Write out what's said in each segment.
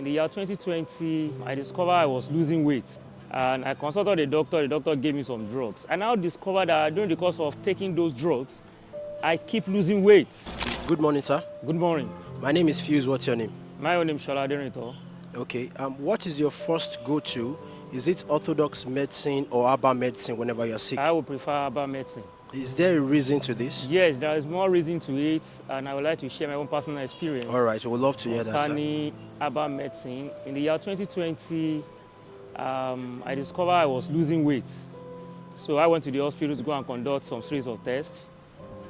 the year 2020, I discovered I was losing weight. And I consulted the doctor gave me some drugs. I now discovered that during the course of taking those drugs, I keep losing weight. Good morning, sir. Good morning. My name is Fuse. What's your name? My own name is Shola Adenrito. Okay. What is your first go-to? Is it orthodox medicine or herbal medicine whenever you're sick? I would prefer herbal medicine. Is there a reason to this? Yes, there is more reason to it, and I would like to share my own personal experience. All right, we'd love to hear that, sir. Concerning herbal medicine. In the year 2020, I discovered I was losing weight. So I went to the hospital to go and conduct some series of tests.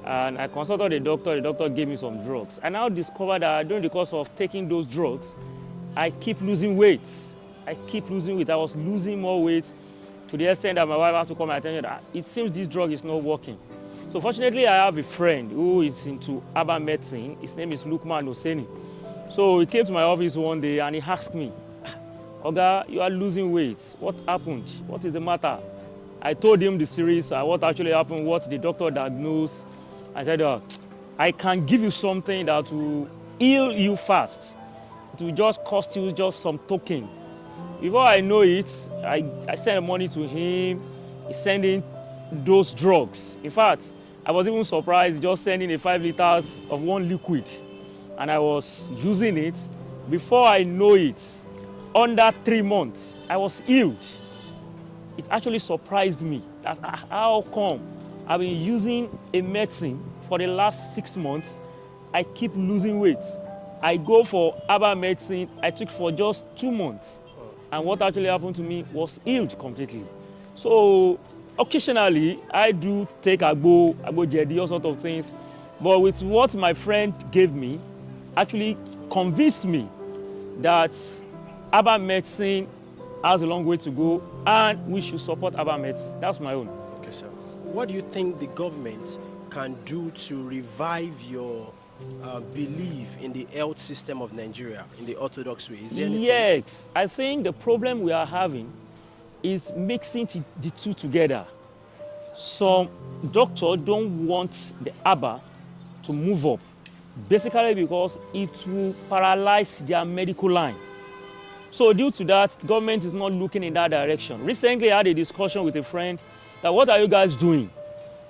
And I consulted the doctor gave me some drugs. I now discovered that during the course of taking those drugs, I keep losing weight. I was losing more weight to the extent that my wife had to call my attention that it seems this drug is not working. So fortunately, I have a friend who is into herbal medicine. His name is Lukman Oseni. So he came to my office one day and he asked me, "Oga, you are losing weight. What happened? What is the matter?" I told him the series, what actually happened, what the doctor diagnosed. I said, I can give you something that will heal you fast. It will just cost you just some token. Before I know it, I sent money to him. He's sending those drugs. In fact, I was even surprised just sending a 5 liters of one liquid. And I was using it. Before I know it, under 3 months, I was healed. It actually surprised me. That how come I've been using a medicine for the last 6 months, I keep losing weight. I go for herbal medicine, I took for just 2 months. And what actually happened to me was healed completely. So occasionally, I do take agbo jedi, all sorts of things. But with what my friend gave me, actually convinced me that herbal medicine has a long way to go and we should support herbal medicine. That's my own. Okay, sir. What do you think the government can do to revive your belief in the health system of Nigeria, in the orthodox way? Is there anything? Yes, I think the problem we are having is mixing the two together. Some doctors don't want the herbal to move up, basically because it will paralyze their medical line. So due to that, government is not looking in that direction. Recently, I had a discussion with a friend that what are you guys doing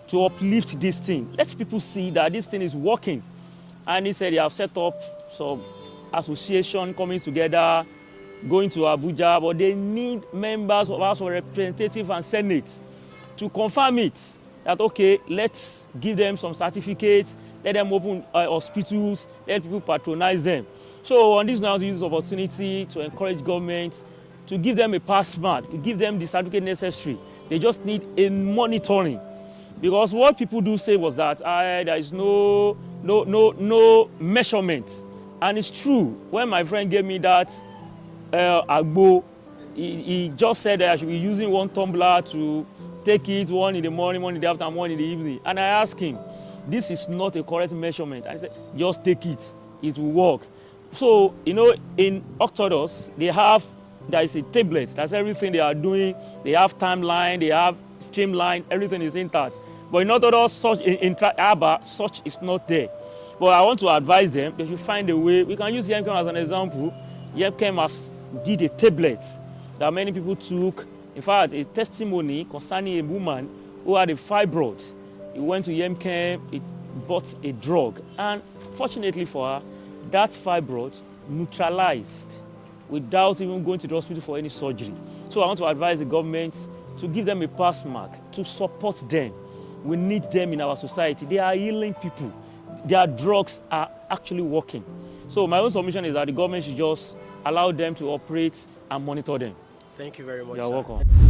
to uplift this thing? Let people see that this thing is working. And he said they have set up some association coming together, going to Abuja, but they need members of House of Representatives and Senate to confirm it. That, okay, let's give them some certificates, let them open hospitals, let people patronize them. So on this now, use this opportunity to encourage government to give them a pass mark, to give them the certificate necessary. They just need a monitoring. Because what people do say was that there is no measurement. And it's true. When my friend gave me that agbo, he just said that I should be using 1 tumbler to take it, 1 in the morning, 1 in the afternoon, 1 in the evening. And I asked him, this is not a correct measurement. I said, just take it. It will work. So, in orthodox, there is a tablet. That's everything they are doing. They have timeline, they have streamline, everything is intact. But in orthodox, in herbal, such is not there. But I want to advise them, they should find a way. We can use Yemkem as an example. Yemkem did a tablet that many people took. In fact, a testimony concerning a woman who had a fibroid. He went to Yemkem, he bought a drug. And fortunately for her, that fibroid neutralized without even going to the hospital for any surgery. So I want to advise the government to give them a pass mark, to support them. We need them in our society. They are healing people. Their drugs are actually working. So my own submission is that the government should just allow them to operate and monitor them. Thank you very much, You're sir. welcome.